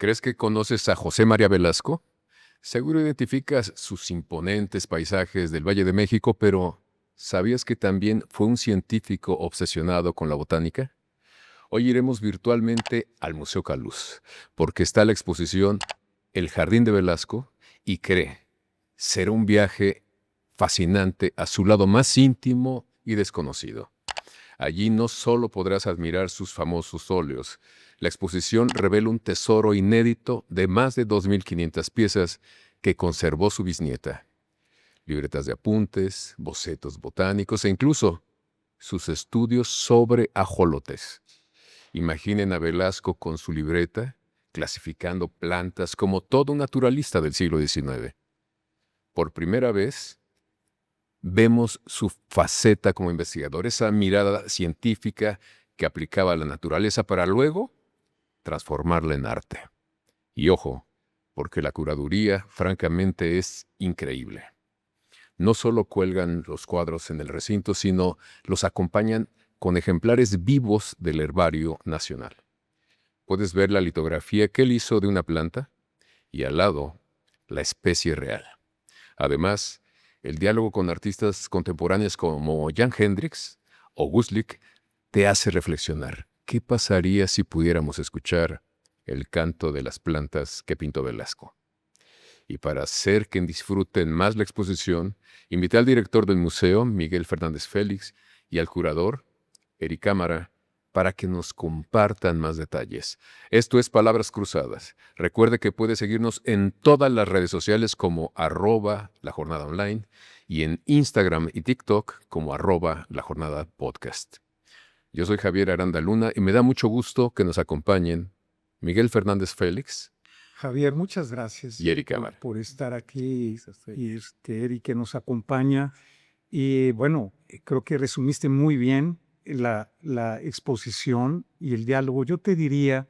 ¿Crees que conoces a José María Velasco? Seguro identificas sus imponentes paisajes del Valle de México, pero ¿sabías que también fue un científico obsesionado con la botánica? Hoy iremos virtualmente al Museo Caluz, porque está la exposición El Jardín de Velasco y será un viaje fascinante a su lado más íntimo y desconocido. Allí no solo podrás admirar sus famosos óleos, la exposición revela un tesoro inédito de más de 2.500 piezas que conservó su bisnieta. Libretas de apuntes, bocetos botánicos e incluso sus estudios sobre ajolotes. Imaginen a Velasco con su libreta, clasificando plantas como todo un naturalista del siglo XIX. Por primera vez, vemos su faceta como investigador, esa mirada científica que aplicaba a la naturaleza para luego transformarla en arte. Y ojo, porque la curaduría, francamente, es increíble. No solo cuelgan los cuadros en el recinto, sino los acompañan con ejemplares vivos del herbario nacional. Puedes ver la litografía que él hizo de una planta y al lado la especie real. Además, el diálogo con artistas contemporáneos como Jan Hendrix o Guslik te hace reflexionar. ¿Qué pasaría si pudiéramos escuchar el canto de las plantas que pintó Velasco? Y para hacer que disfruten más la exposición, invité al director del museo, Miguel Fernández Félix, y al curador, Eric Cámara, para que nos compartan más detalles. Esto es Palabras Cruzadas. Recuerde que puede seguirnos en todas las redes sociales como @lajornadaonline y en Instagram y TikTok como @lajornadapodcast. Yo soy Javier Aranda Luna y me da mucho gusto que nos acompañen Miguel Fernández Félix Javier, muchas gracias y Eric Cámara. por estar aquí y Eric que nos acompaña. Y bueno, creo que resumiste muy bien la exposición y el diálogo. Yo te diría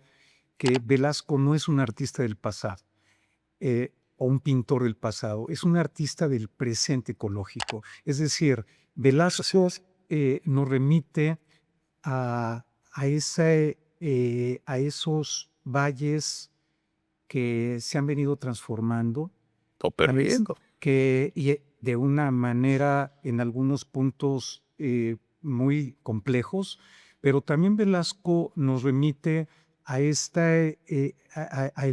que Velasco no es un artista del pasado o un pintor del pasado, es un artista del presente ecológico. Es decir, Velasco nos remite a esos valles que se han venido transformando, O perdiendo. de una manera en algunos puntos muy complejos, pero también Velasco nos remite a el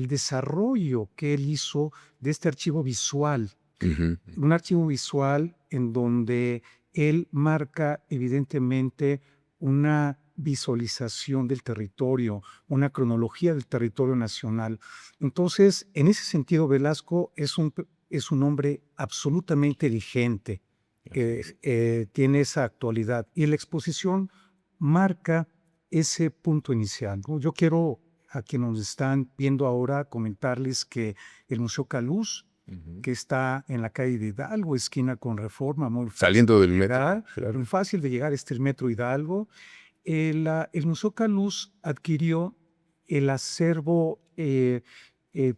desarrollo que él hizo de este archivo visual, un archivo visual en donde él marca evidentemente una visualización del territorio, una cronología del territorio nacional. Entonces, en ese sentido, Velasco es un hombre absolutamente vigente, que tiene esa actualidad. Y la exposición marca ese punto inicial, ¿no? Yo quiero a quienes nos están viendo ahora comentarles que el Museo Caluz, que está en la calle de Hidalgo, esquina con Reforma, muy fácil Saliendo del de metro. llegar, Claro. muy fácil de llegar, el Metro Hidalgo. El Museo Caluz adquirió el acervo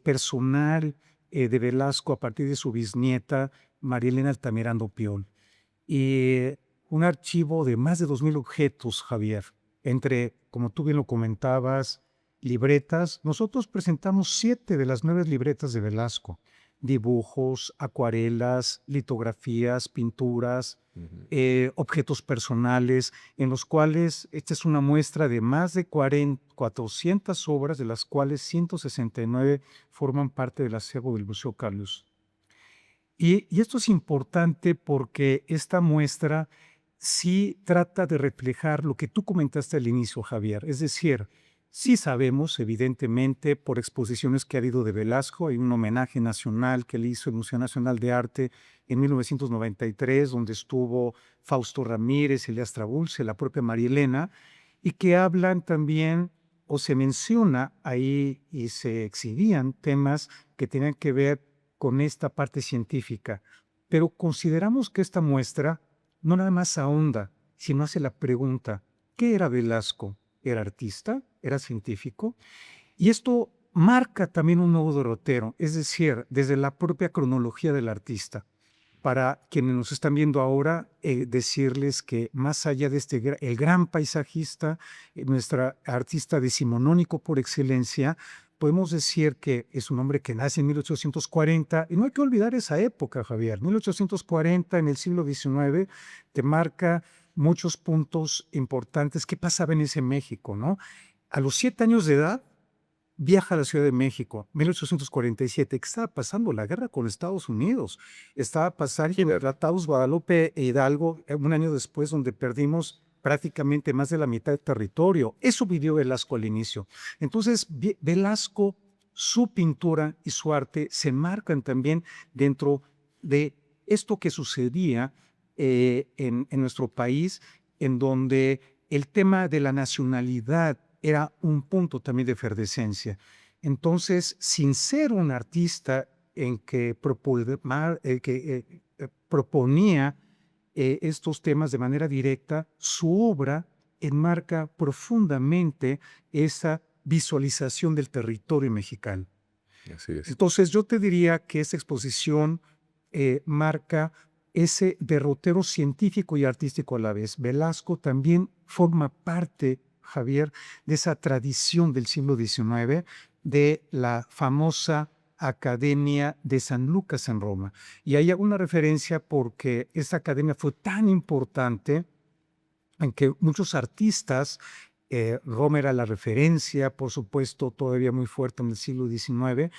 personal de Velasco a partir de su bisnieta, María Elena Altamirano Piol. Y un archivo de más de 2,000 objetos, Javier, entre, como tú bien lo comentabas, libretas. Nosotros presentamos 7 de las 9 libretas de Velasco: dibujos, acuarelas, litografías, pinturas, objetos personales, en los cuales esta es una muestra de más de 400 obras, de las cuales 169 forman parte del acervo del Museo Caluz. Y esto es importante porque esta muestra sí trata de reflejar lo que tú comentaste al inicio, Javier. Es decir, sí sabemos, evidentemente, por exposiciones que ha habido de Velasco, hay un homenaje nacional que le hizo el Museo Nacional de Arte en 1993, donde estuvo Fausto Ramírez, Elías Trabulce, la propia María Elena, y que hablan también, o se menciona ahí y se exhibían temas que tenían que ver con esta parte científica, pero consideramos que esta muestra no nada más ahonda, sino hace la pregunta: ¿qué era Velasco? ¿Era artista? ¿Era científico? Y esto marca también un nuevo derrotero, es decir, desde la propia cronología del artista. Para quienes nos están viendo ahora, decirles que más allá de el gran paisajista, nuestra artista decimonónico por excelencia, podemos decir que es un hombre que nace en 1840, y no hay que olvidar esa época, Javier. 1840, en el siglo XIX, te marca muchos puntos importantes. ¿Qué pasaba en ese México, no? A los 7 años de edad, viaja a la Ciudad de México, 1847, que estaba pasando la guerra con Estados Unidos. Estaba pasando los tratados Guadalupe e Hidalgo, un año después, donde perdimos prácticamente más de la mitad del territorio. Eso vivió Velasco al inicio. Entonces, Velasco, su pintura y su arte se enmarcan también dentro de esto que sucedía en nuestro país, en donde el tema de la nacionalidad era un punto también de efervescencia. Entonces, sin ser un artista en que proponía estos temas de manera directa, su obra enmarca profundamente esa visualización del territorio mexicano. Así es. Entonces, yo te diría que esta exposición marca ese derrotero científico y artístico a la vez. Velasco también forma parte, Javier, de esa tradición del siglo XIX, de la famosa Academia de San Lucas en Roma. Y hay alguna referencia porque esta academia fue tan importante en que muchos artistas, Roma era la referencia, por supuesto, todavía muy fuerte en el siglo XIX,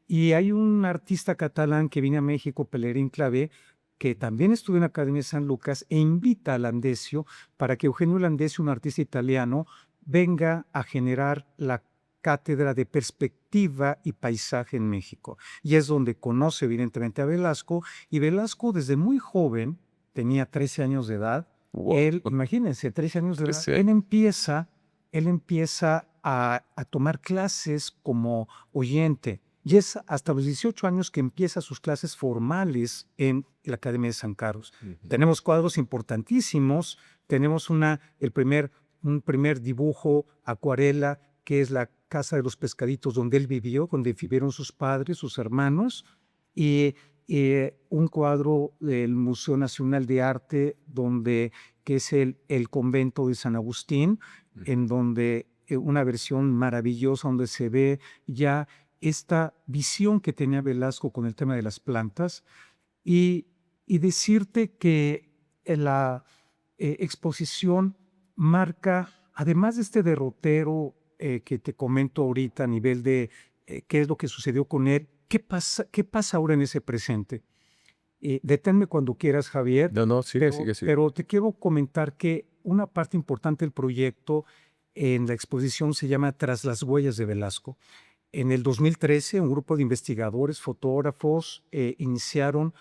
y hay un artista catalán que viene a México, Pellegrín Clavé, que también estuvo en la Academia de San Lucas e invita a Landesio para que Eugenio Landesio, un artista italiano, venga a generar la cátedra de perspectiva y paisaje en México. Y es donde conoce evidentemente a Velasco, y Velasco desde muy joven, tenía 13 años de edad, Wow. él, imagínense, 13 años de edad, 13 él empieza a tomar clases como oyente. Y es hasta los 18 años que empieza sus clases formales en la Academia de San Carlos. Tenemos cuadros importantísimos. Tenemos un primer dibujo, acuarela, que es la Casa de los Pescaditos, donde él vivió, donde vivieron sus padres, sus hermanos, y un cuadro del Museo Nacional de Arte, que es el convento de San Agustín, en donde una versión maravillosa, donde se ve ya esta visión que tenía Velasco con el tema de las plantas, y decirte que la exposición marca, además de este derrotero que te comento ahorita a nivel de qué es lo que sucedió con él, qué pasa ahora en ese presente. Deténme cuando quieras, Javier. No, sigue. Pero te quiero comentar que una parte importante del proyecto en la exposición se llama Tras las huellas de Velasco. En el 2013, un grupo de investigadores, fotógrafos, iniciaron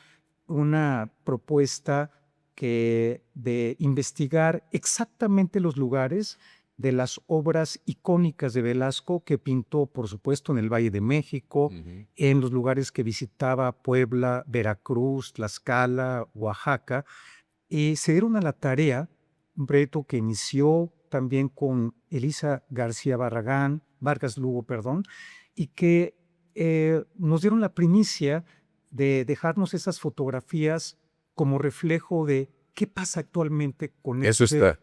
una propuesta de investigar exactamente los lugares de las obras icónicas de Velasco que pintó, por supuesto, en el Valle de México, en los lugares que visitaba: Puebla, Veracruz, Tlaxcala, Oaxaca, y se dieron a la tarea, un proyecto que inició también con Elisa García Vargas Lugo, y que nos dieron la primicia de dejarnos esas fotografías como reflejo de qué pasa actualmente con Eso está.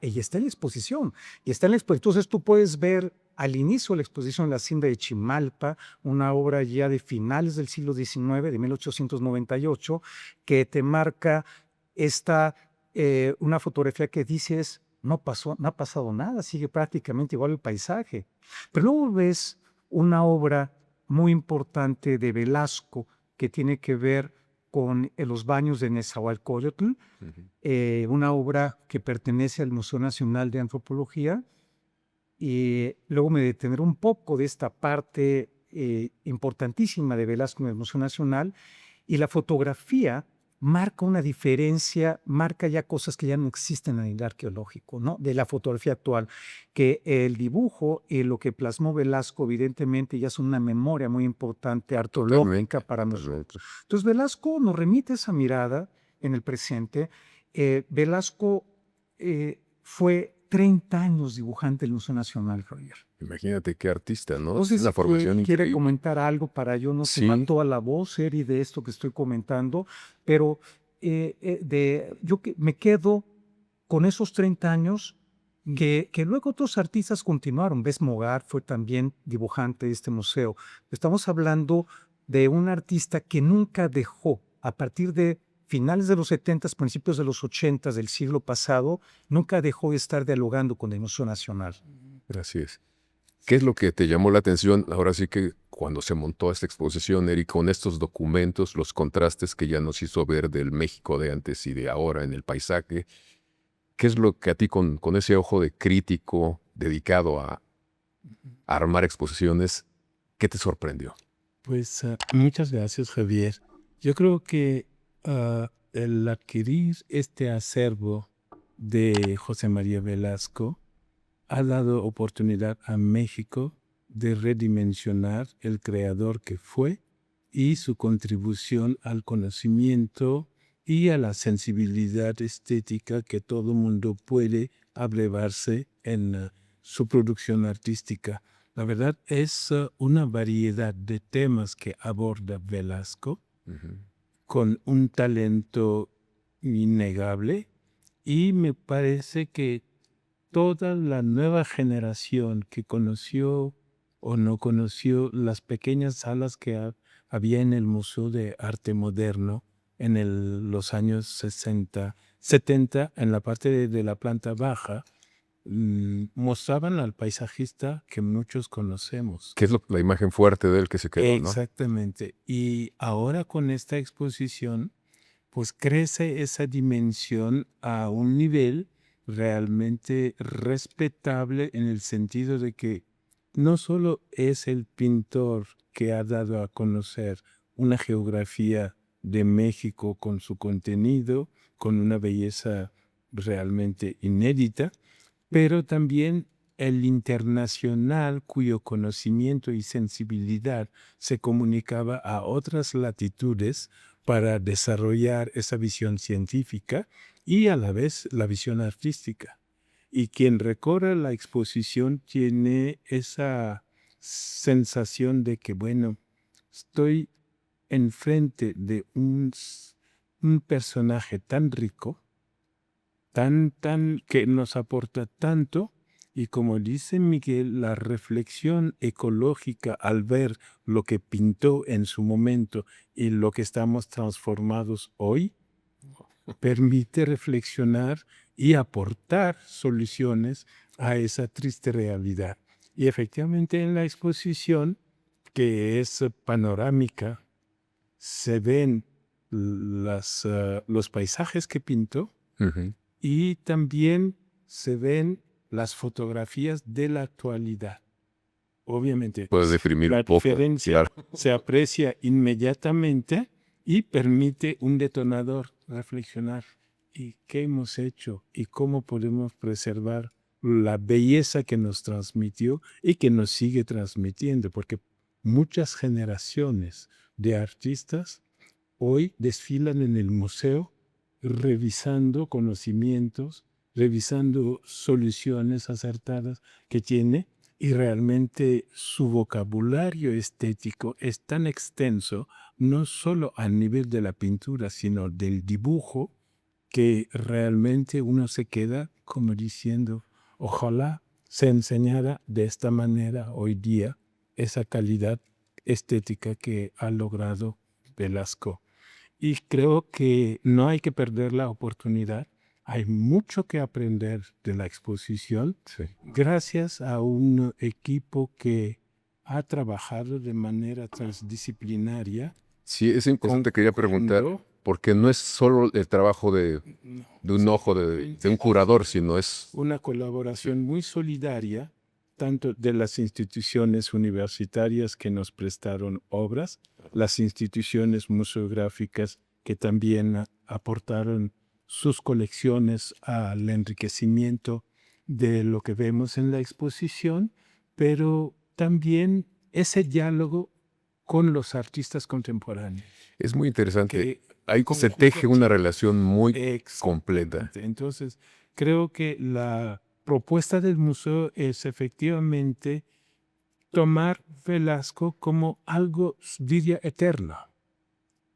Y está en la exposición. Entonces tú puedes ver al inicio de la exposición la Hacienda de Chimalpa, una obra ya de finales del siglo XIX, de 1898, que te marca una fotografía que dices, no ha pasado nada, sigue prácticamente igual el paisaje. Pero luego ves una obra muy importante de Velasco que tiene que ver con los baños de Nezahualcóyotl, una obra que pertenece al Museo Nacional de Antropología, y luego me detendré un poco de esta parte importantísima de Velasco en el Museo Nacional, y la fotografía marca una diferencia, marca ya cosas que ya no existen en el arqueológico, ¿no? De la fotografía actual, que el dibujo y lo que plasmó Velasco evidentemente ya es una memoria muy importante arqueológica para nosotros. Entonces Velasco nos remite esa mirada en el presente. Velasco fue 30 años dibujante del Museo Nacional, Javier. Imagínate qué artista, ¿no? Entonces, una formación quiere increíble. comentar algo para yo no se mató a la voz, Eri, de esto que estoy comentando, pero yo me quedo con esos 30 años que luego otros artistas continuaron. Ves, Mogar fue también dibujante de este museo. Estamos hablando de un artista que nunca dejó, a partir de finales de los 70, principios de los 80 del siglo pasado, nunca dejó de estar dialogando con el Museo Nacional. Así es. ¿Qué es lo que te llamó la atención ahora sí que cuando se montó esta exposición, Eric, con estos documentos, los contrastes que ya nos hizo ver del México de antes y de ahora en el paisaje? ¿Qué es lo que a ti con ese ojo de crítico dedicado a armar exposiciones, qué te sorprendió? Pues muchas gracias, Javier. Yo creo que el adquirir este acervo de José María Velasco ha dado oportunidad a México de redimensionar el creador que fue y su contribución al conocimiento y a la sensibilidad estética que todo mundo puede abrevarse en su producción artística. La verdad es una variedad de temas que aborda Velasco con un talento innegable, y me parece que toda la nueva generación que conoció o no conoció las pequeñas salas que había en el Museo de Arte Moderno en los años 60, 70, en la parte de la planta baja, mostraban al paisajista que muchos conocemos. ¿Qué es la imagen fuerte de él que se quedó, no? Exactamente. Y ahora con esta exposición, pues crece esa dimensión a un nivel realmente respetable, en el sentido de que no solo es el pintor que ha dado a conocer una geografía de México con su contenido, con una belleza realmente inédita, pero también el internacional, cuyo conocimiento y sensibilidad se comunicaba a otras latitudes para desarrollar esa visión científica y a la vez la visión artística. Y quien recorre la exposición tiene esa sensación de que, bueno, estoy enfrente de un personaje tan rico, tan que nos aporta tanto, y como dice Miguel, la reflexión ecológica al ver lo que pintó en su momento y lo que estamos transformados hoy, permite reflexionar y aportar soluciones a esa triste realidad. Y efectivamente en la exposición, que es panorámica, se ven los paisajes que pintó, y también se ven las fotografías de la actualidad. Obviamente, Puede deprimir la un poco. diferencia Claro. se aprecia inmediatamente y permite un detonador reflexionar. ¿Y qué hemos hecho? ¿Y cómo podemos preservar la belleza que nos transmitió y que nos sigue transmitiendo? Porque muchas generaciones de artistas hoy desfilan en el museo revisando conocimientos, revisando soluciones acertadas que tiene, y realmente su vocabulario estético es tan extenso, no solo a nivel de la pintura, sino del dibujo, que realmente uno se queda como diciendo, ojalá se enseñara de esta manera hoy día esa calidad estética que ha logrado Velasco. Y creo que no hay que perder la oportunidad. Hay mucho que aprender de la exposición, Sí. gracias a un equipo que ha trabajado de manera transdisciplinaria. Sí, eso te quería preguntar, concurriendo. porque no es solo el trabajo de un ojo de un curador, sino es... Una colaboración muy solidaria, tanto de las instituciones universitarias que nos prestaron obras, las instituciones museográficas que también aportaron sus colecciones al enriquecimiento de lo que vemos en la exposición, pero también ese diálogo con los artistas contemporáneos. Es muy interesante. Que Ahí como se teje junto- una relación muy Exactamente. completa. Entonces, creo que la propuesta del museo es efectivamente tomar Velasco como algo, diría, eterno.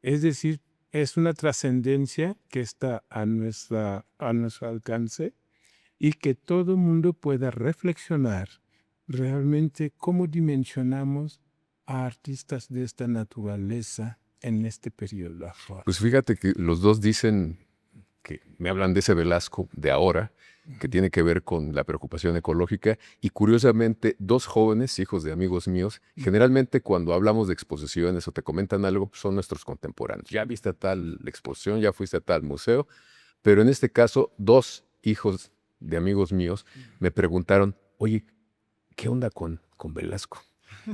Es decir, es una trascendencia que está a nuestro alcance, y que todo el mundo pueda reflexionar realmente cómo dimensionamos a artistas de esta naturaleza en este periodo actual. Pues fíjate que los dos dicen que me hablan de ese Velasco de ahora, que tiene que ver con la preocupación ecológica, y curiosamente, dos jóvenes, hijos de amigos míos, generalmente cuando hablamos de exposiciones o te comentan algo, son nuestros contemporáneos. Ya viste a tal exposición, ya fuiste a tal museo, pero en este caso, dos hijos de amigos míos me preguntaron, oye, ¿qué onda con Velasco?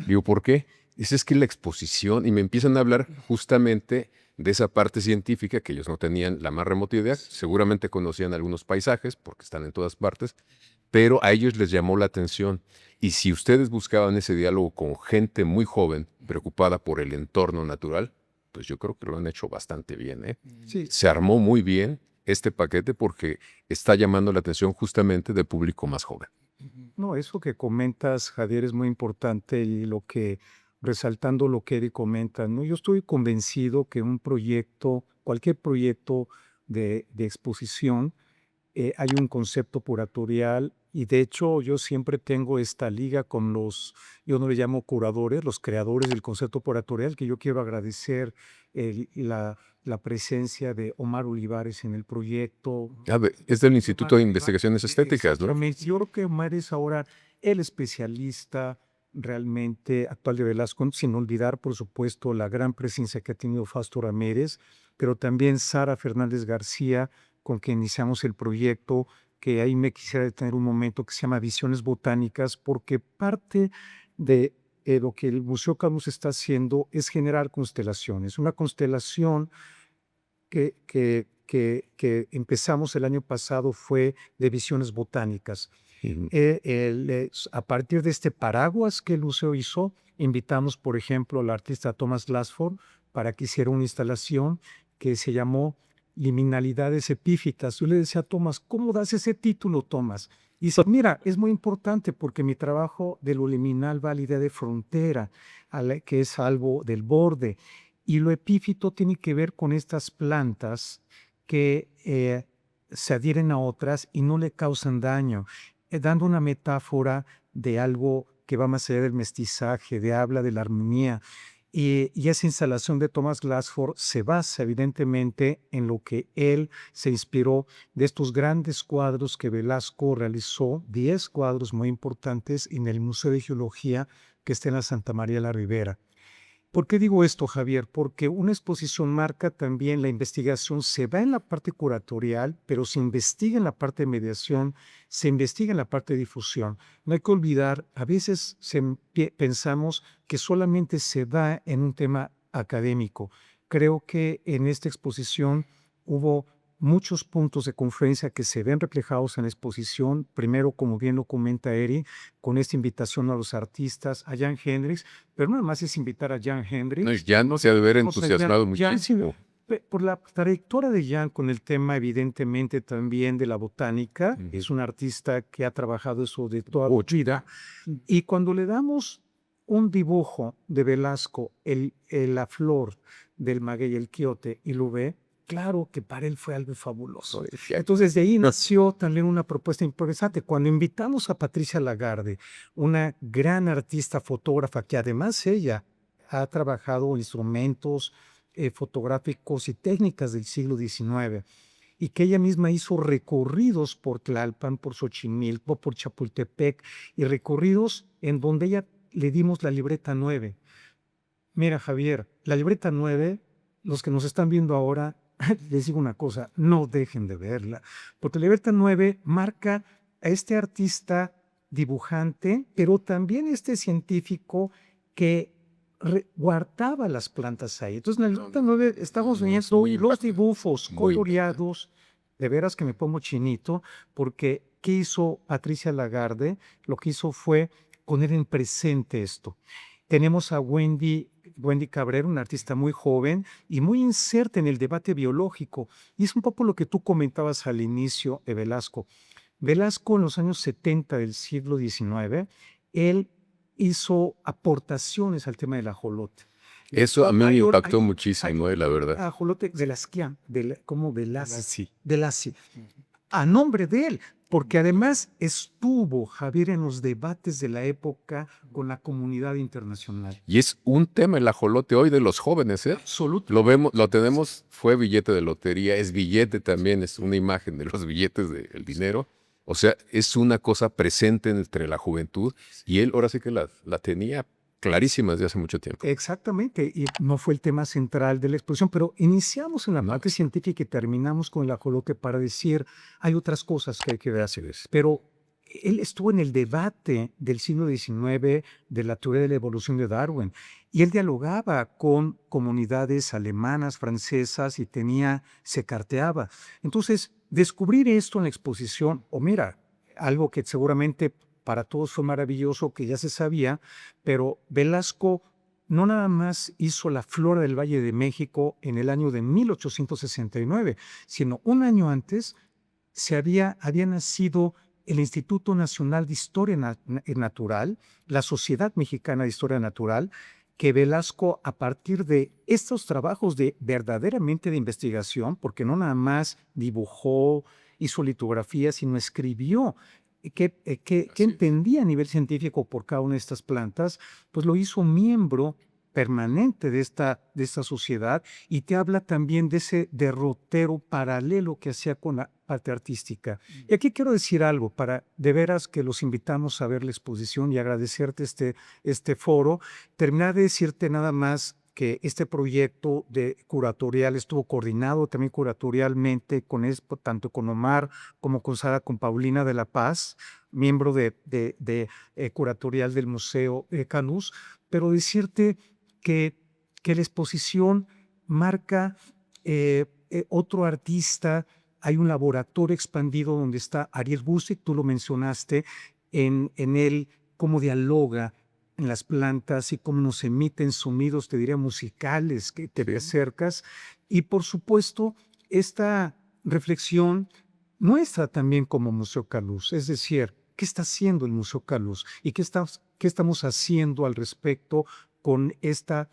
Digo, ¿por qué? Dice, es que la exposición, y me empiezan a hablar justamente de esa parte científica que ellos no tenían la más remota idea, seguramente conocían algunos paisajes, porque están en todas partes, pero a ellos les llamó la atención. Y si ustedes buscaban ese diálogo con gente muy joven, preocupada por el entorno natural, pues yo creo que lo han hecho bastante bien, ¿eh? Sí, Se armó muy bien este paquete porque está llamando la atención justamente del público más joven. no, eso que comentas, Javier, es muy importante y resaltando lo que Eric comenta, ¿no? Yo estoy convencido que un proyecto, cualquier proyecto de exposición, hay un concepto curatorial y de hecho yo siempre tengo esta liga con yo no le llamo curadores, los creadores del concepto curatorial, que yo quiero agradecer la presencia de Omar Olivares en el proyecto. Es del Instituto de Investigaciones Estéticas, ¿no? Exactamente. Yo creo que Omar es ahora el especialista realmente actual de Velasco, sin olvidar, por supuesto, la gran presencia que ha tenido Fausto Ramírez, pero también Sara Fernández García, con quien iniciamos el proyecto, que ahí me quisiera detener un momento, que se llama Visiones Botánicas, porque parte de lo que el Museo Camus está haciendo es generar constelaciones. Una constelación que empezamos el año pasado fue de Visiones Botánicas. A partir de este paraguas que el museo hizo, invitamos, por ejemplo, al artista Thomas Glassford para que hiciera una instalación que se llamó Liminalidades Epífitas. Yo le decía a Thomas, ¿cómo das ese título, Thomas? Y dice, mira, es muy importante porque mi trabajo de lo liminal va a la idea de frontera, que es algo del borde. Y lo epífito tiene que ver con estas plantas que se adhieren a otras y no le causan daño, dando una metáfora de algo que va más allá del mestizaje, habla de la armonía. Y esa instalación de Thomas Glassford se basa evidentemente en lo que él se inspiró de estos grandes cuadros que Velasco realizó, 10 cuadros muy importantes en el Museo de Geología que está en la Santa María la Ribera. ¿Por qué digo esto, Javier? Porque una exposición marca también la investigación, se va en la parte curatorial, pero se investiga en la parte de mediación, se investiga en la parte de difusión. No hay que olvidar, a veces pensamos que solamente se da en un tema académico. Creo que en esta exposición hubo muchos puntos de confluencia que se ven reflejados en la exposición. Primero, como bien lo comenta Eri, con esta invitación a los artistas, a Jan Hendricks, pero no nada más es invitar a Jan Hendricks. Jan se ha de haber O sea, entusiasmado Jan, muchísimo. por la trayectoria de Jan con el tema, evidentemente, también de la botánica, es un artista que ha trabajado eso de toda la vida. Y cuando le damos un dibujo de Velasco, la flor del maguey, el quiote, y lo ve, claro que para él fue algo fabuloso. Entonces de ahí nació también una propuesta interesante. Cuando invitamos a Patricia Lagarde, una gran artista fotógrafa que además ella ha trabajado instrumentos fotográficos y técnicas del siglo XIX, y que ella misma hizo recorridos por Tlalpan, por Xochimilco, por Chapultepec, y recorridos en donde ella le dimos la libreta 9. Mira, Javier, la libreta 9, los que nos están viendo ahora, les digo una cosa, no dejen de verla, porque la libreta 9 marca a este artista dibujante, pero también este científico que guardaba las plantas ahí. Entonces, en la libreta 9 estamos viendo los dibujos coloreados, de veras que me pongo chinito, porque ¿qué hizo Patricia Lagarde? Lo que hizo fue poner en presente esto. Tenemos a Wendy Cabrera, una artista muy joven y muy inserta en el debate biológico. Y es un poco lo que tú comentabas al inicio de Velasco. Velasco en los años 70 del siglo XIX, él hizo aportaciones al tema del ajolote. Eso a mí me impactó muchísimo, la verdad. Ajolote de Lasquian, como Velasi. A nombre de él. porque además estuvo Javier en los debates de la época con la comunidad internacional. Y es un tema el ajolote hoy de los jóvenes, ¿eh? Absoluto. Lo vemos, lo tenemos, fue billete de lotería, es billete también, es una imagen de los billetes del dinero. O sea, es una cosa presente entre la juventud y él ahora sí que la tenía clarísima desde hace mucho tiempo. Exactamente, y no fue el tema central de la exposición, pero iniciamos en la No. parte científica y terminamos con el ajolote para decir, hay otras cosas que hay que hacer. Pero él estuvo en el debate del siglo XIX de la teoría de la evolución de Darwin, y él dialogaba con comunidades alemanas, francesas, y se carteaba. Entonces, descubrir esto en la exposición, o mira, algo que seguramente para todos fue maravilloso, que ya se sabía, pero Velasco no nada más hizo la flora del Valle de México en el año de 1869, sino un año antes había nacido el Instituto Nacional de Historia Natural, la Sociedad Mexicana de Historia Natural, que Velasco, a partir de estos trabajos verdaderamente de investigación, porque no nada más dibujó, hizo litografías, sino escribió qué entendía a nivel científico por cada una de estas plantas, pues lo hizo miembro permanente de esta sociedad, y te habla también de ese derrotero paralelo que hacía con la parte artística. Y aquí quiero decir algo, para de veras que los invitamos a ver la exposición y agradecerte este foro, terminar de decirte nada más que este proyecto de curatorial estuvo coordinado también curatorialmente tanto con Omar como con Paulina de la Paz, miembro de curatorial del Museo Canús, pero decirte que la exposición marca otro artista. Hay un laboratorio expandido donde está Ariel Busick, tú lo mencionaste, en él cómo dialoga en las plantas y cómo nos emiten sonidos, te diría, musicales que te acercas. Y por supuesto, esta reflexión nuestra también como Museo Caluz, es decir, ¿qué está haciendo el Museo Caluz? ¿Y qué estamos haciendo al respecto con esta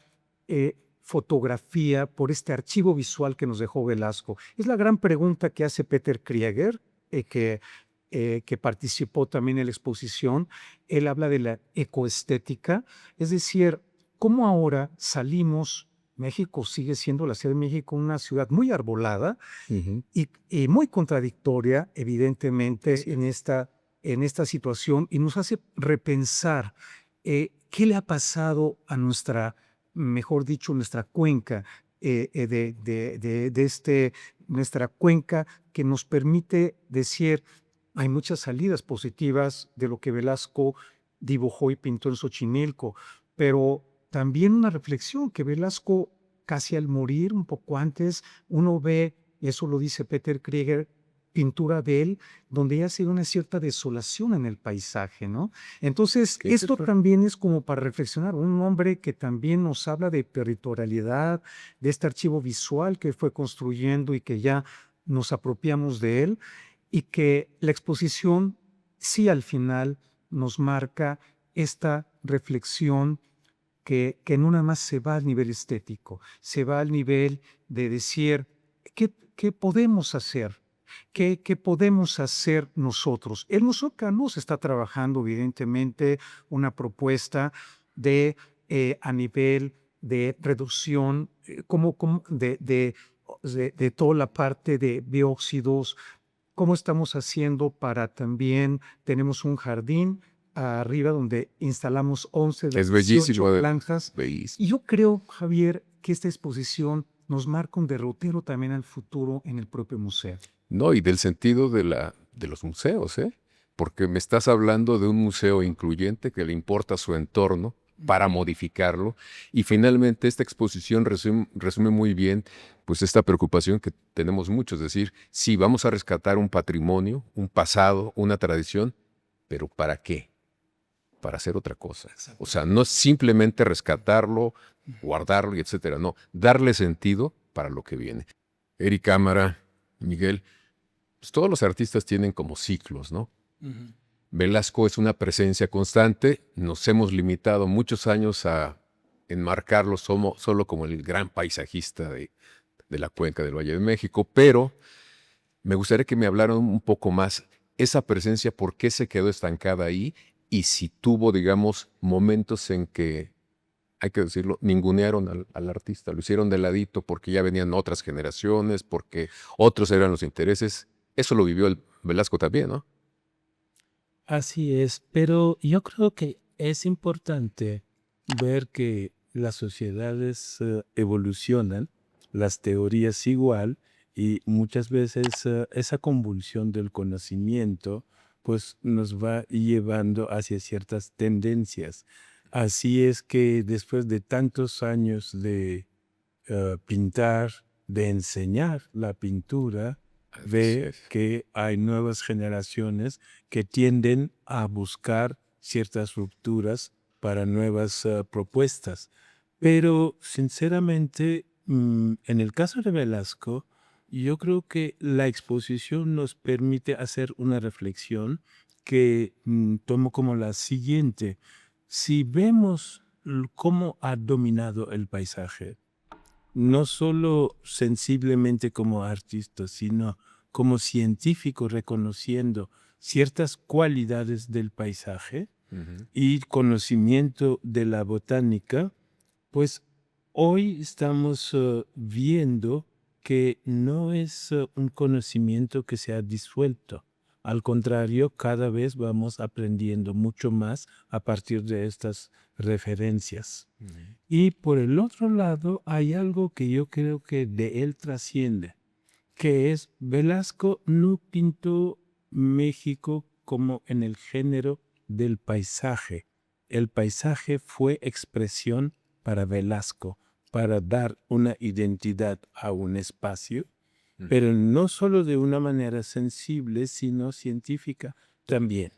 fotografía, por este archivo visual que nos dejó Velasco? Es la gran pregunta que hace Peter Krieger, que participó también en la exposición. Él habla de la ecoestética, es decir, cómo ahora salimos. México sigue siendo, la Ciudad de México, una ciudad muy arbolada y muy contradictoria, evidentemente, en esta situación, y nos hace repensar qué le ha pasado a mejor dicho, nuestra cuenca, nuestra cuenca, que nos permite decir, hay muchas salidas positivas de lo que Velasco dibujó y pintó en Xochimilco, pero también una reflexión que Velasco, casi al morir, un poco antes, uno ve, y eso lo dice Peter Krieger, pintura de él, donde ya ha sido una cierta desolación en el paisaje, ¿no? Entonces, esto también es como para reflexionar, un hombre que también nos habla de territorialidad, de este archivo visual que fue construyendo y que ya nos apropiamos de él, y que la exposición sí al final nos marca esta reflexión que no nada más se va al nivel estético, se va al nivel de decir, ¿qué podemos hacer? ¿Qué podemos hacer nosotros? El Museo Canús está trabajando, evidentemente, una propuesta a nivel de reducción de toda la parte de bióxidos. ¿Cómo estamos haciendo para también, tenemos un jardín arriba donde instalamos 11 de Es 18 bellísimo. plantas? Y yo creo, Javier, que esta exposición nos marca un derrotero también al futuro en el propio museo. No, y del sentido de los museos, ¿eh? Porque me estás hablando de un museo incluyente que le importa su entorno para modificarlo. Y finalmente esta exposición resume muy bien pues esta preocupación que tenemos muchos, es decir, sí, vamos a rescatar un patrimonio, un pasado, una tradición, pero ¿para qué? Para hacer otra cosa. O sea, no es simplemente rescatarlo, guardarlo y etcétera, no, darle sentido para lo que viene. Eric Cámara, Miguel, pues todos los artistas tienen como ciclos, ¿no? Velasco es una presencia constante, nos hemos limitado muchos años a enmarcarlo solo como el gran paisajista de la cuenca del Valle de México, pero me gustaría que me hablaran un poco más esa presencia, ¿por qué se quedó estancada ahí? Y si tuvo, digamos, momentos en que, hay que decirlo, ningunearon al artista, lo hicieron de ladito porque ya venían otras generaciones, porque otros eran los intereses. Eso lo vivió el Velasco también, ¿no? Así es, pero yo creo que es importante ver que las sociedades evolucionan, las teorías igual, y muchas veces esa convulsión del conocimiento pues nos va llevando hacia ciertas tendencias. Así es que después de tantos años de pintar, de enseñar la pintura, Así ve es. que hay nuevas generaciones que tienden a buscar ciertas rupturas para nuevas propuestas. Pero sinceramente, en el caso de Velasco, yo creo que la exposición nos permite hacer una reflexión que tomo como la siguiente. Si vemos cómo ha dominado el paisaje, no solo sensiblemente como artista, sino como científico reconociendo ciertas cualidades del paisaje Ujú. y conocimiento de la botánica, pues hoy estamos viendo que no es un conocimiento que se ha disuelto. Al contrario, cada vez vamos aprendiendo mucho más a partir de estas referencias. Ujú. Y por el otro lado, hay algo que yo creo que de él trasciende, que es Velasco no pintó México como en el género del paisaje. El paisaje fue expresión para Velasco, para dar una identidad a un espacio, Ujú. pero no solo de una manera sensible, sino científica también.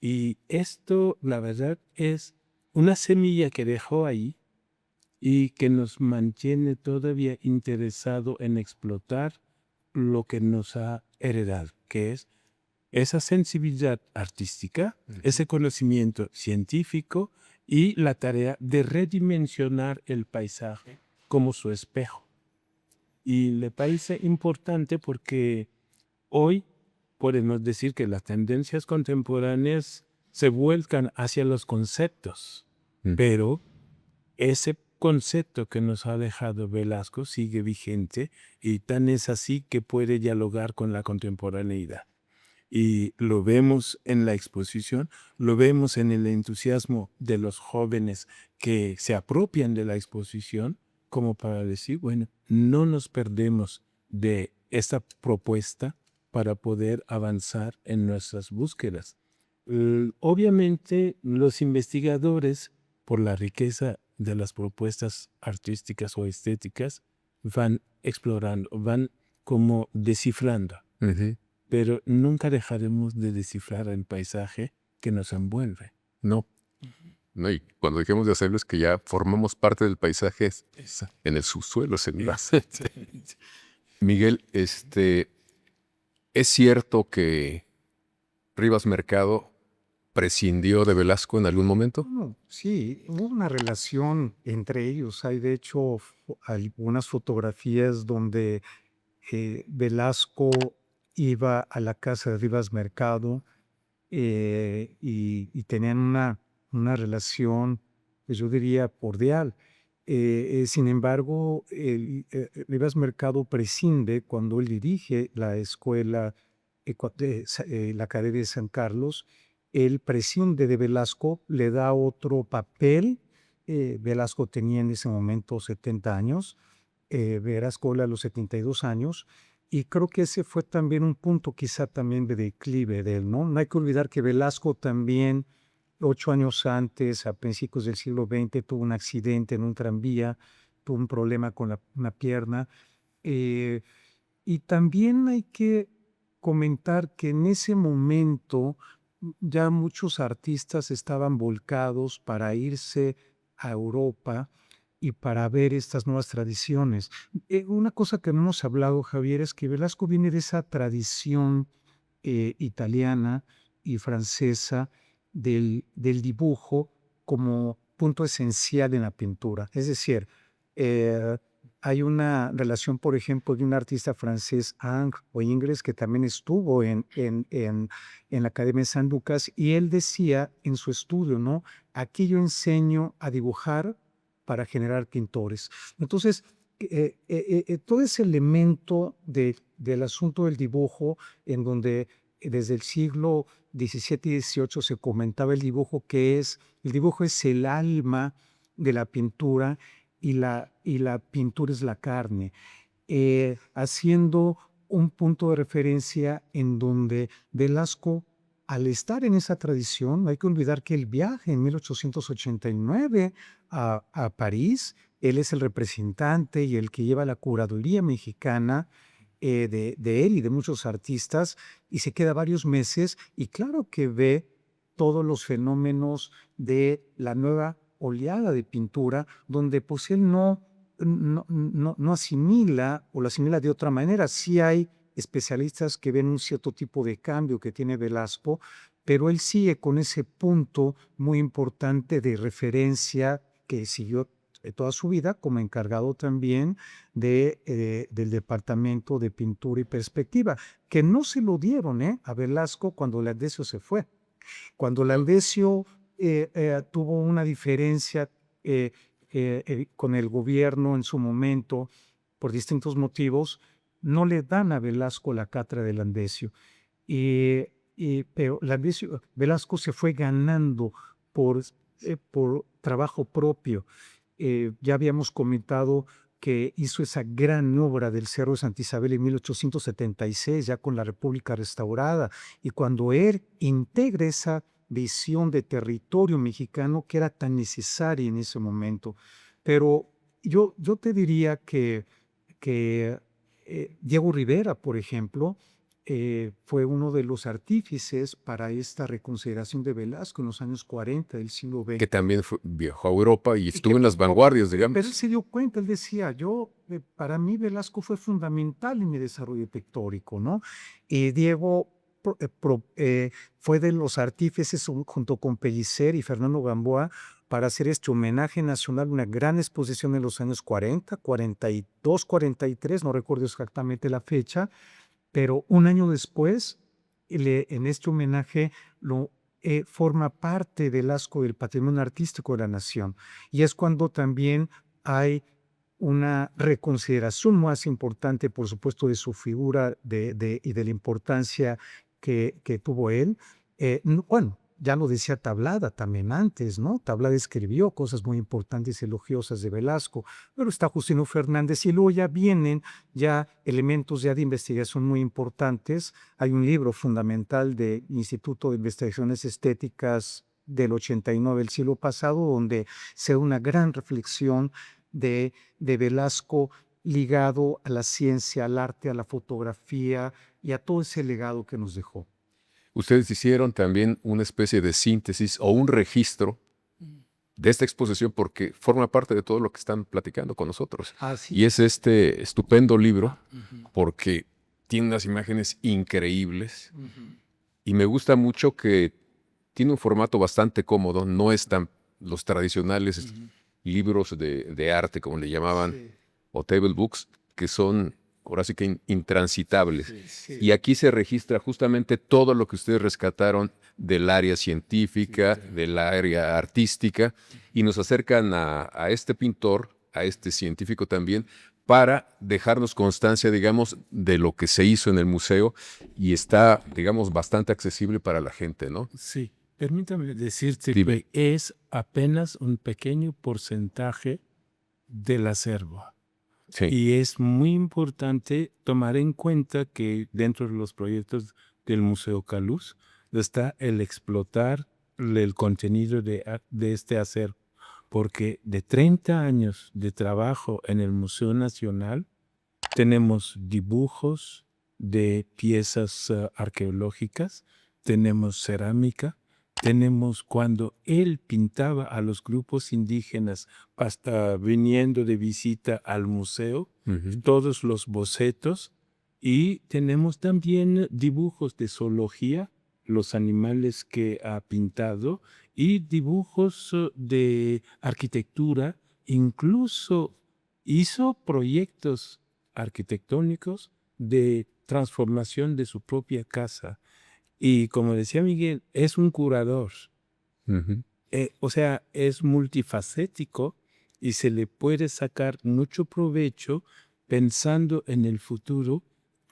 Y esto, la verdad, es una semilla que dejó ahí y que nos mantiene todavía interesado en explotar lo que nos ha heredado, que es esa sensibilidad artística, Ujú. ese conocimiento científico y la tarea de redimensionar el paisaje como su espejo. Y le parece importante porque hoy podemos decir que las tendencias contemporáneas se vuelcan hacia los conceptos, Ujú. pero ese concepto que nos ha dejado Velasco sigue vigente y tan es así que puede dialogar con la contemporaneidad. Y lo vemos en la exposición, lo vemos en el entusiasmo de los jóvenes que se apropian de la exposición como para decir, bueno, no nos perdemos de esta propuesta para poder avanzar en nuestras búsquedas. Obviamente, los investigadores, por la riqueza de las propuestas artísticas o estéticas, van explorando, van como descifrando, Ujú. pero nunca dejaremos de descifrar el paisaje que nos envuelve. No, no, y cuando dejemos de hacerlo es que ya formamos parte del paisaje en el subsuelo celular. Exactamente. Miguel, ¿es cierto que Rivas Mercado prescindió de Velasco en algún momento? No, sí, hubo una relación entre ellos. Hay de hecho algunas fotografías donde Velasco iba a la casa de Rivas Mercado y tenían una relación, pues yo diría, cordial. Sin embargo, Rivas Mercado prescinde cuando él dirige la escuela, la Academia de San Carlos, él prescinde de Velasco, le da otro papel. Velasco tenía en ese momento 70 años, Velasco a los 72 años, y creo que ese fue también un punto quizá también de declive de él, ¿no? No hay que olvidar que Velasco también, 8 años antes, a principios del siglo XX, tuvo un accidente en un tranvía, tuvo un problema con una pierna. eh, y también hay que comentar que en ese momento ya muchos artistas estaban volcados para irse a Europa y para ver estas nuevas tradiciones. Una cosa que no hemos hablado, Javier, es que Velasco viene de esa tradición italiana y francesa del dibujo como punto esencial en la pintura. Es decir, eh, hay una relación, por ejemplo, de un artista francés, Ingres, que también estuvo en la Academia de San Lucas, y él decía en su estudio, ¿no? Aquí yo enseño a dibujar para generar pintores. Entonces, todo ese elemento del asunto del dibujo, en donde desde el siglo XVII y XVIII se comentaba el dibujo es el alma de la pintura y la pintura es la carne, haciendo un punto de referencia en donde Velasco, al estar en esa tradición, no hay que olvidar que él viaja en 1889 a París, él es el representante y el que lleva la curaduría mexicana de él y de muchos artistas, y se queda varios meses, y claro que ve todos los fenómenos de la nueva oleada de pintura, donde pues él no asimila o lo asimila de otra manera. Sí hay especialistas que ven un cierto tipo de cambio que tiene Velasco, pero él sigue con ese punto muy importante de referencia que siguió toda su vida como encargado también del Departamento de Pintura y Perspectiva, que no se lo dieron a Velasco cuando Laudesio se fue. Cuando Laudesio tuvo una diferencia con el gobierno en su momento, por distintos motivos, no le dan a Velasco la cátedra de Laudesio. Pero Velasco se fue ganando por trabajo propio. Ya habíamos comentado que hizo esa gran obra del Cerro de Santa Isabel en 1876, ya con la República restaurada, y cuando él integra esa visión de territorio mexicano que era tan necesaria en ese momento. Pero yo te diría que Diego Rivera, por ejemplo, fue uno de los artífices para esta reconsideración de Velasco en los años 40 del siglo XX. Que también viajó a Europa y estuvo en las vanguardias, digamos. Pero él se dio cuenta, él decía, para mí Velasco fue fundamental en mi desarrollo pictórico, ¿no? Y Diego fue de los artífices junto con Pellicer y Fernando Gamboa para hacer este homenaje nacional, una gran exposición en los años 40, 42, 43, no recuerdo exactamente la fecha, pero un año después, en este homenaje forma parte Velasco del patrimonio artístico de la nación. Y es cuando también hay una reconsideración más importante, por supuesto, de su figura y de la importancia que tuvo él. Bueno, ya lo decía Tablada también antes, ¿no? Tablada escribió cosas muy importantes y elogiosas de Velasco, pero está Justino Fernández y luego ya vienen elementos de investigación muy importantes. Hay un libro fundamental del Instituto de Investigaciones Estéticas del 89 del siglo pasado, donde se da una gran reflexión de Velasco ligado a la ciencia, al arte, a la fotografía y a todo ese legado que nos dejó. Ustedes hicieron también una especie de síntesis o un registro de esta exposición porque forma parte de todo lo que están platicando con nosotros. Sí. Y es este estupendo libro porque tiene unas imágenes increíbles y me gusta mucho que tiene un formato bastante cómodo, no es tan los tradicionales libros de arte, como le llamaban, o table books, que son ahora sí que intransitables. Y aquí se registra justamente todo lo que ustedes rescataron del área científica, del área artística, y nos acercan a este pintor, a este científico también, para dejarnos constancia, digamos, de lo que se hizo en el museo, y está, digamos, bastante accesible para la gente, ¿no? Sí, permítame decirte que es apenas un pequeño porcentaje del acervo. Sí. Y es muy importante tomar en cuenta que dentro de los proyectos del Museo Caluz está el explotar el contenido de este acervo, porque de 30 años de trabajo en el Museo Nacional tenemos dibujos de piezas arqueológicas, tenemos cerámica, tenemos cuando él pintaba a los grupos indígenas hasta viniendo de visita al museo, todos los bocetos, y tenemos también dibujos de zoología, los animales que ha pintado, y dibujos de arquitectura, incluso hizo proyectos arquitectónicos de transformación de su propia casa. Y como decía Miguel, es un curador. Ujú. O sea, es multifacético y se le puede sacar mucho provecho pensando en el futuro,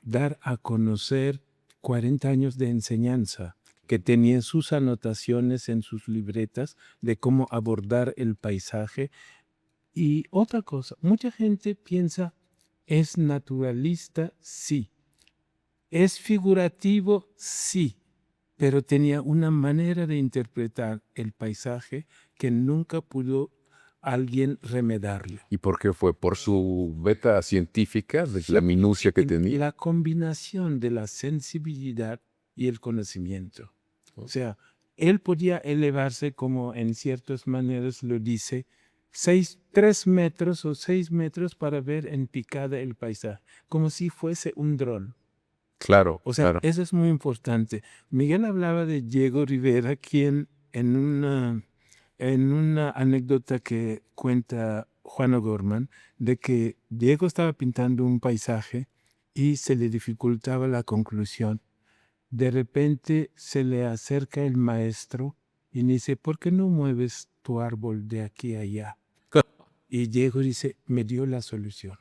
dar a conocer 40 años de enseñanza, que tenía sus anotaciones en sus libretas de cómo abordar el paisaje. Y otra cosa, mucha gente piensa, ¿es naturalista? Sí. ¿Es figurativo? Sí, pero tenía una manera de interpretar el paisaje que nunca pudo alguien remedarlo. ¿Y por qué fue? ¿Por su beta científica, de la minucia que Y tenía? la combinación de la sensibilidad y el conocimiento. O sea, él podía elevarse, como en ciertas maneras lo dice, 3 metros o 6 metros para ver en picada el paisaje, como si fuese un dron. Claro, O sea, claro. eso es muy importante. Miguel hablaba de Diego Rivera, quien en una anécdota que cuenta Juan O'Gorman, de que Diego estaba pintando un paisaje y se le dificultaba la conclusión. De repente se le acerca el maestro y dice, ¿por qué no mueves tu árbol de aquí a allá? Y Diego dice, me dio la solución.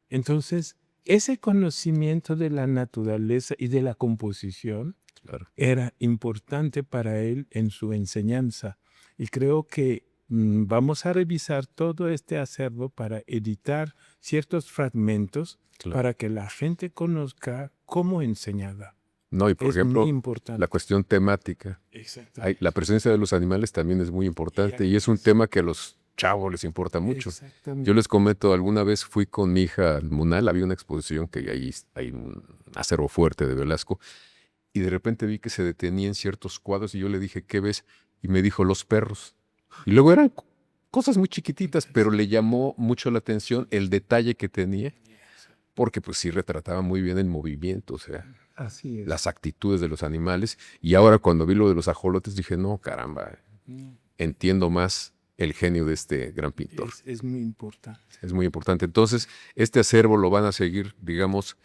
Entonces, ese conocimiento de la naturaleza y de la composición Claro. era importante para él en su enseñanza. Y creo que vamos a revisar todo este acervo para editar ciertos fragmentos Claro. para que la gente conozca cómo enseñaba. No, y por Es muy ejemplo, importante. la cuestión temática. Exactamente. La presencia de los animales también es muy importante y es un tema que a los chavos les importa mucho. Exactamente. Yo les comento, alguna vez fui con mi hija al Munal, había una exposición que ahí hay un acervo fuerte de Velasco, y de repente vi que se detenía en ciertos cuadros y yo le dije, ¿qué ves? Y me dijo, los perros. Y luego eran cosas muy chiquititas, pero le llamó mucho la atención el detalle que tenía, porque pues sí retrataba muy bien el movimiento, o sea, Así es. las actitudes de los animales. Y ahora cuando vi lo de los ajolotes dije, no, caramba, entiendo más el genio de este gran pintor. Es muy importante. Es muy importante. Entonces, este acervo lo van a seguir, digamos,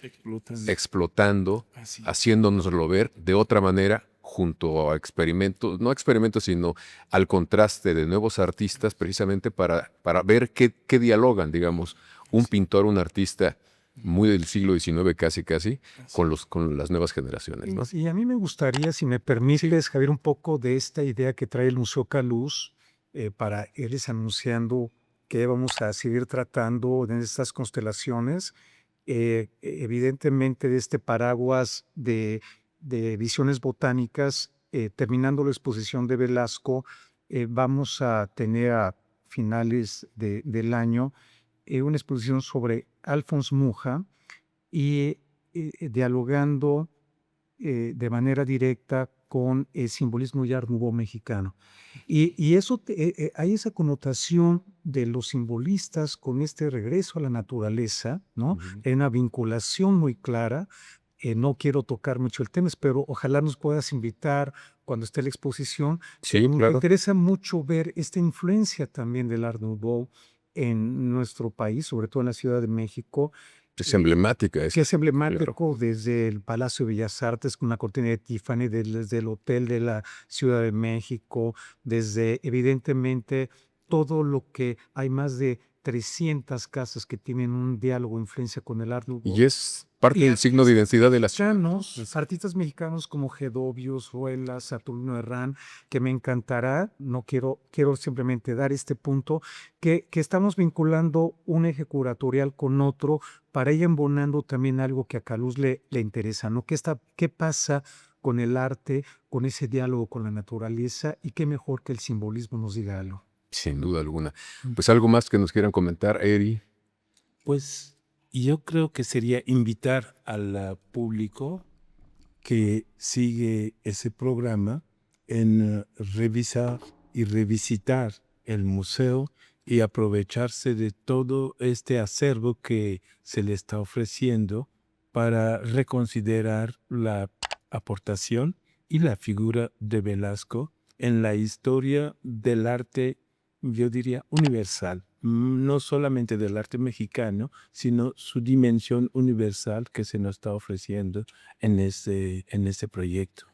explotando, Así. haciéndonoslo ver de otra manera junto a experimentos, no experimentos, sino al contraste de nuevos artistas, precisamente para ver qué dialogan, digamos, un pintor, un artista muy del siglo XIX casi, con las nuevas generaciones, ¿no? Y a mí me gustaría, si me permites, Javier, un poco de esta idea que trae el Museo Caluz para irles anunciando que vamos a seguir tratando de estas constelaciones. Evidentemente, de este paraguas de visiones botánicas, terminando la exposición de Velasco, vamos a tener a finales del año una exposición sobre Alfons Mucha y dialogando de manera directa con el simbolismo y Art Nouveau mexicano. Y eso hay esa connotación de los simbolistas con este regreso a la naturaleza, ¿no? Ujú. Hay una vinculación muy clara. No quiero tocar mucho el tema, pero ojalá nos puedas invitar cuando esté la exposición. Sí, Me claro. interesa mucho ver esta influencia también del Art Nouveau en nuestro país, sobre todo en la Ciudad de México, Es emblemática. que es emblemático claro. desde el Palacio de Bellas Artes con una cortina de Tiffany, desde el Hotel de la Ciudad de México, desde evidentemente todo lo que hay más de 300 casas que tienen un diálogo, influencia con el Art Nouveau. Y es parte del signo de identidad de la ciudad. Artistas mexicanos como Gedovius, Ruelas, Saturnino Herrán, que me encantará, no quiero simplemente dar este punto, que estamos vinculando un eje curatorial con otro para ir embonando también algo que a Caluz le interesa, ¿no? ¿Qué pasa con el arte, con ese diálogo con la naturaleza y qué mejor que el simbolismo nos diga algo? Sin duda alguna. Pues algo más que nos quieran comentar, Eri. Pues yo creo que sería invitar al público que sigue ese programa en revisar y revisitar el museo y aprovecharse de todo este acervo que se le está ofreciendo para reconsiderar la aportación y la figura de Velasco en la historia del arte, yo diría, universal, no solamente del arte mexicano, sino su dimensión universal que se nos está ofreciendo en este proyecto.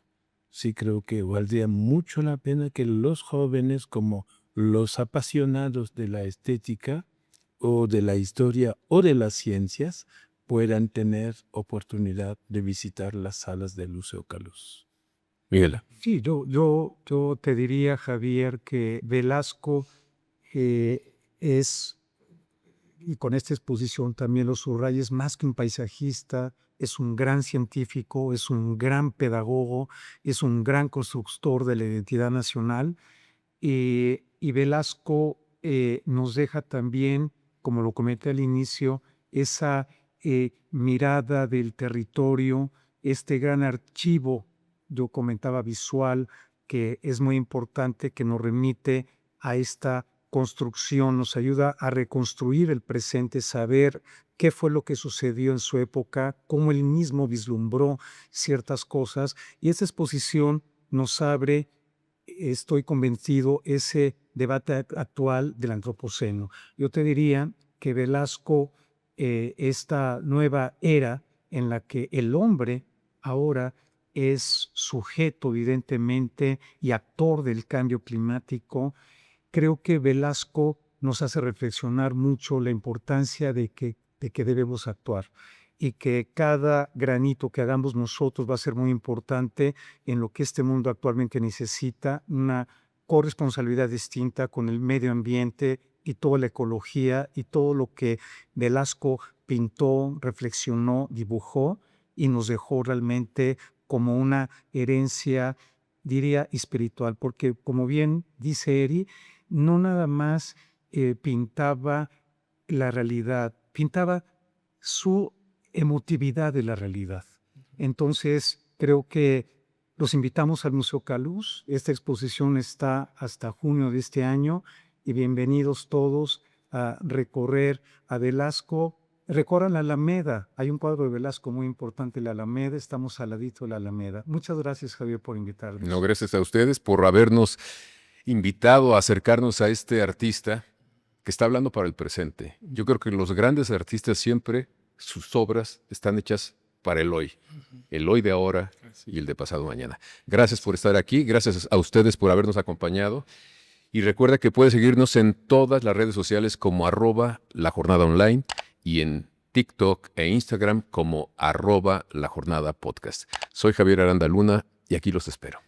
Sí, creo que valdría mucho la pena que los jóvenes, como los apasionados de la estética o de la historia o de las ciencias, puedan tener oportunidad de visitar las salas del Museo Caluz. Miguel. Sí, yo te diría, Javier, que Velasco es, y con esta exposición también lo subrayo, es más que un paisajista, es un gran científico, es un gran pedagogo, es un gran constructor de la identidad nacional. Y Velasco nos deja también, como lo comenté al inicio, esa mirada del territorio, este gran archivo, yo comentaba visual, que es muy importante, que nos remite a esta construcción, nos ayuda a reconstruir el presente, saber qué fue lo que sucedió en su época, cómo él mismo vislumbró ciertas cosas. Y esta exposición nos abre, estoy convencido, ese debate actual del antropoceno. Yo te diría que Velasco, esta nueva era en la que el hombre ahora es sujeto evidentemente y actor del cambio climático, creo que Velasco nos hace reflexionar mucho la importancia de que debemos actuar y que cada granito que hagamos nosotros va a ser muy importante en lo que este mundo actualmente necesita, una corresponsabilidad distinta con el medio ambiente y toda la ecología y todo lo que Velasco pintó, reflexionó, dibujó y nos dejó realmente como una herencia, diría, espiritual, porque como bien dice Eri, no nada más pintaba la realidad, pintaba su emotividad de la realidad. Entonces, creo que los invitamos al Museo Caluz. Esta exposición está hasta junio de este año y bienvenidos todos a recorrer a Velasco. Recorran la Alameda. Hay un cuadro de Velasco muy importante en la Alameda. Estamos al ladito de la Alameda. Muchas gracias, Javier, por invitarnos. No, gracias a ustedes por habernos invitado a acercarnos a este artista que está hablando para el presente. Yo creo que los grandes artistas siempre, sus obras están hechas para el hoy de ahora y el de pasado mañana. Gracias por estar aquí, gracias a ustedes por habernos acompañado. Y recuerda que puedes seguirnos en todas las redes sociales como @lajornadaonline y en TikTok e Instagram como @lajornadapodcast. Soy Javier Aranda Luna y aquí los espero.